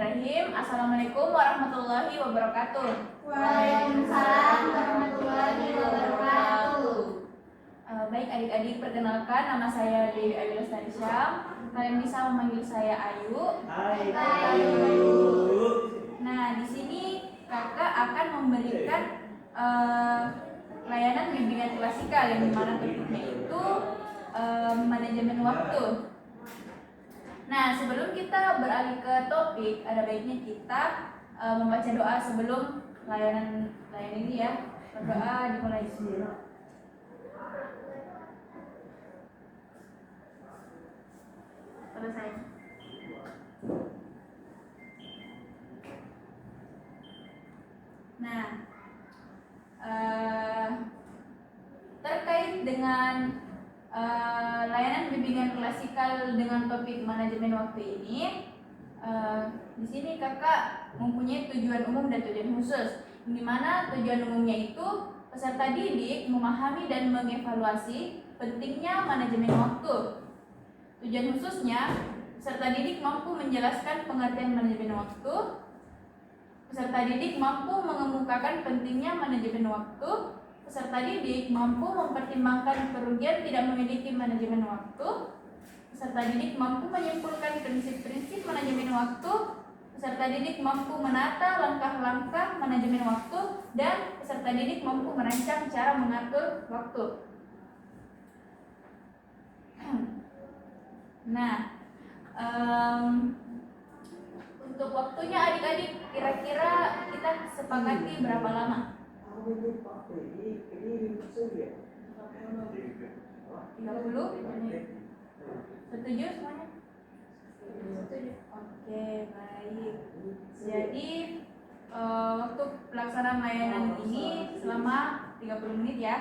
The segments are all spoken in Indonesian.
Bismillahirrahmanirrahim. Assalamualaikum warahmatullahi wabarakatuh. Waalaikumsalam warahmatullahi wabarakatuh. Baik adik-adik, perkenalkan nama saya Dewi Ayu Lestari Syam. Kalian bisa memanggil saya Ayu. Hai. Nah, di sini kakak akan memberikan layanan bimbingan klasikal yang dimana topiknya itu manajemen waktu. Nah, sebelum kita beralih ke topik, ada baiknya kita membaca doa sebelum layanan ini ya. Berdoa dimulai. Selesai. Nah, terkait dengan layanan bimbingan klasikal dengan topik manajemen waktu ini, di sini kakak mempunyai tujuan umum dan tujuan khusus, di mana tujuan umumnya itu peserta didik memahami dan mengevaluasi pentingnya manajemen waktu. Tujuan khususnya, peserta didik mampu menjelaskan pengertian manajemen waktu. Peserta didik mampu mengemukakan pentingnya manajemen waktu. Peserta didik mampu mempertimbangkan kerugian tidak memiliki manajemen waktu. Peserta didik mampu menyimpulkan prinsip-prinsip manajemen waktu. Peserta didik mampu menata langkah-langkah manajemen waktu, dan peserta didik mampu merancang cara mengatur waktu. Nah, untuk waktunya adik-adik kira-kira kita sepakati berapa lama? 30? Setuju semuanya? Setuju. Oke, baik. Jadi waktu pelaksanaan layanan ini selama 30 menit ya.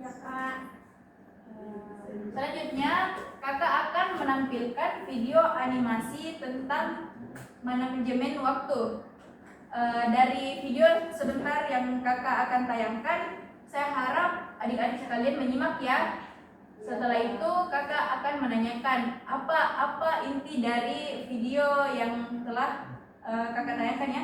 Ya, Kak. Selanjutnya kakak akan menampilkan video animasi tentang manajemen waktu. Dari video sebentar yang kakak akan tayangkan, saya harap adik-adik sekalian menyimak ya. Setelah itu kakak akan menanyakan apa inti dari video yang telah kakak tayangkan ya.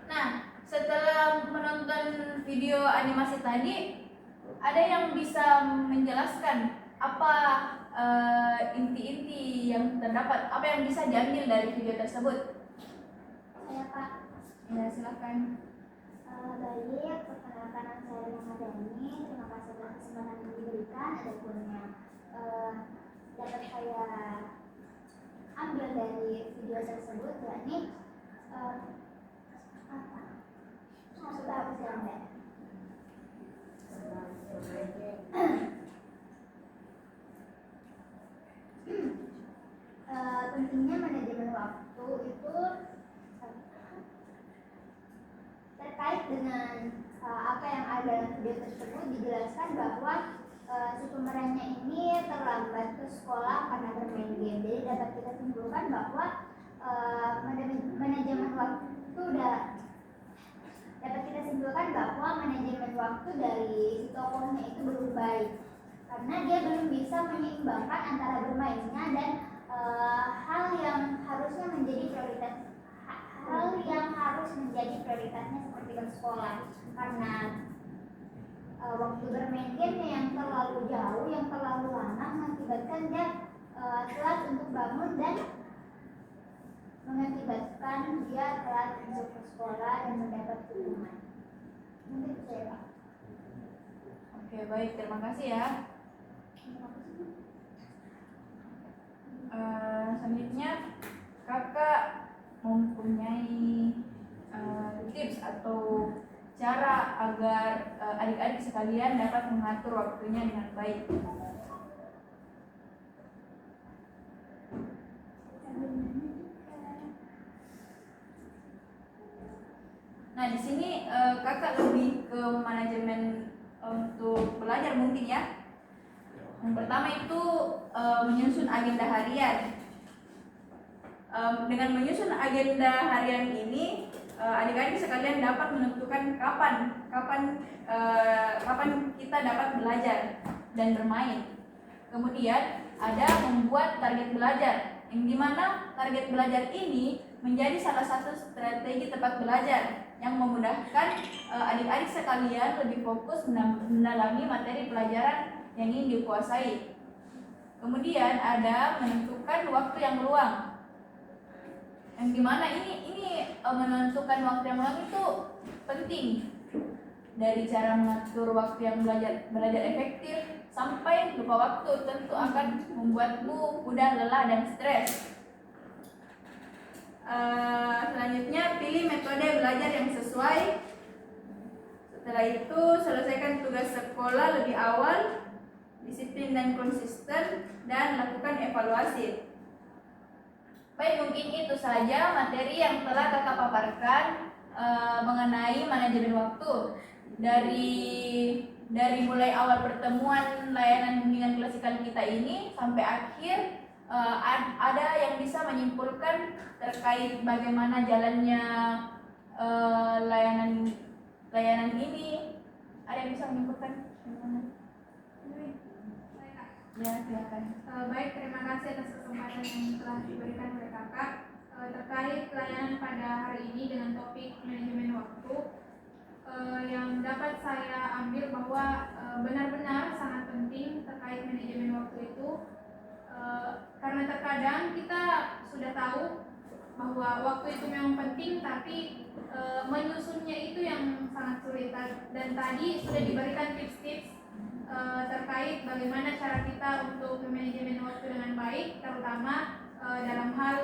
Nah, setelah menonton video animasi tadi, ada yang bisa menjelaskan apa inti-inti yang terdapat, apa yang bisa diambil dari video tersebut? Saya, Pak. Ya, silakan. Baik, perkenalkan nama saya Ramadhani. Terima kasih atas kesempatan yang diberikan. Adapun yang dapat saya ambil dari video tersebut yakni apa? Sudah hapus ya, Mbak? Pentingnya manajemen waktu itu terkait dengan apa yang ada dalam video tersebut. Dijelaskan bahwa si pemerannya ini terlambat ke sekolah karena bermain game. Jadi dapat kita simpulkan bahwa manajemen waktu dari si tokohnya itu belum baik karena dia belum bisa menyeimbangkan antara bermainnya dan hal yang harus menjadi prioritasnya seperti bersekolah, karena waktu bermain game yang terlalu jauh, yang terlalu lama mengakibatkan dia telat untuk bangun dan mengakibatkan dia telat untuk ke sekolah dan mendapat hukuman. Mungkin itu ya, Pak. Oke, baik, terima kasih ya. Selanjutnya kakak mempunyai tips atau cara agar adik-adik sekalian dapat mengatur waktunya dengan baik. Nah, di sini kakak lebih ke manajemen untuk belajar mungkin ya. Yang pertama itu menyusun agenda harian. Dengan menyusun agenda harian ini, adik-adik sekalian dapat menentukan kapan kita dapat belajar dan bermain. Kemudian ada membuat target belajar, yang dimana target belajar ini menjadi salah satu strategi tempat belajar yang memudahkan adik-adik sekalian lebih fokus mendalami materi pelajaran yang ingin dikuasai. Kemudian ada menentukan waktu yang luang, yang dimana ini menentukan waktu yang luang itu penting. Dari cara mengatur waktu yang belajar efektif sampai lupa waktu tentu akan membuatmu mudah lelah dan stres. Selanjutnya pilih metode belajar yang sesuai. Setelah itu selesaikan tugas sekolah lebih awal, disiplin dan konsisten, dan lakukan evaluasi. Baik, mungkin itu saja materi yang telah kakak paparkan mengenai manajemen waktu. Dari mulai awal pertemuan layanan bimbingan klasikal kita ini sampai akhir, ada yang bisa menyimpulkan terkait bagaimana jalannya layanan ini. Ada yang bisa menyimpulkan? Ya, silakan. Baik, terima kasih atas kesempatan yang telah diberikan oleh kakak terkait layanan pada hari ini dengan topik manajemen waktu. Yang dapat saya ambil bahwa benar-benar sangat penting terkait manajemen waktu itu, karena terkadang kita sudah tahu bahwa waktu itu memang penting, tapi menyusunnya itu yang sangat sulit. Dan tadi sudah diberikan tips-tips terkait bagaimana cara kita untuk memanajemen waktu dengan baik, terutama dalam hal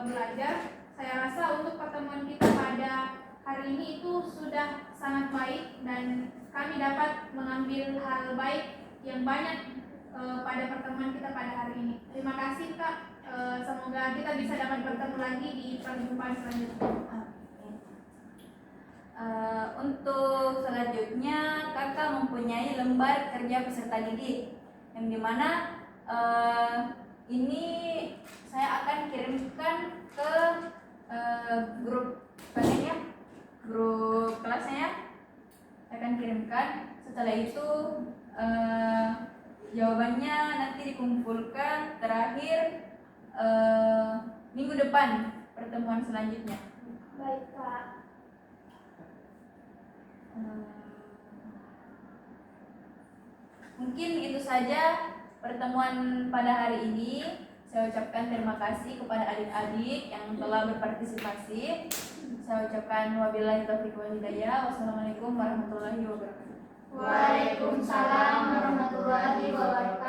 belajar. Saya rasa untuk pertemuan kita pada hari ini itu sudah sangat baik dan kami dapat mengambil hal baik yang banyak pada pertemuan kita pada hari ini. Terima kasih Kak, semoga kita bisa dapat bertemu lagi di perjumpaan selanjutnya. Untuk selanjutnya kakak mempunyai lembar kerja peserta didik, yang dimana ini saya akan kirimkan ke grup kalian ya, grup kelasnya saya akan kirimkan. Setelah itu jawabannya nanti dikumpulkan terakhir minggu depan pertemuan selanjutnya. Baik, Kak. Mungkin itu saja pertemuan pada hari ini. Saya ucapkan terima kasih kepada adik-adik yang telah berpartisipasi. Saya ucapkan wabillahi taufiq wal hidayah. Wassalamualaikum warahmatullahi wabarakatuh. Waalaikumsalam warahmatullahi wabarakatuh.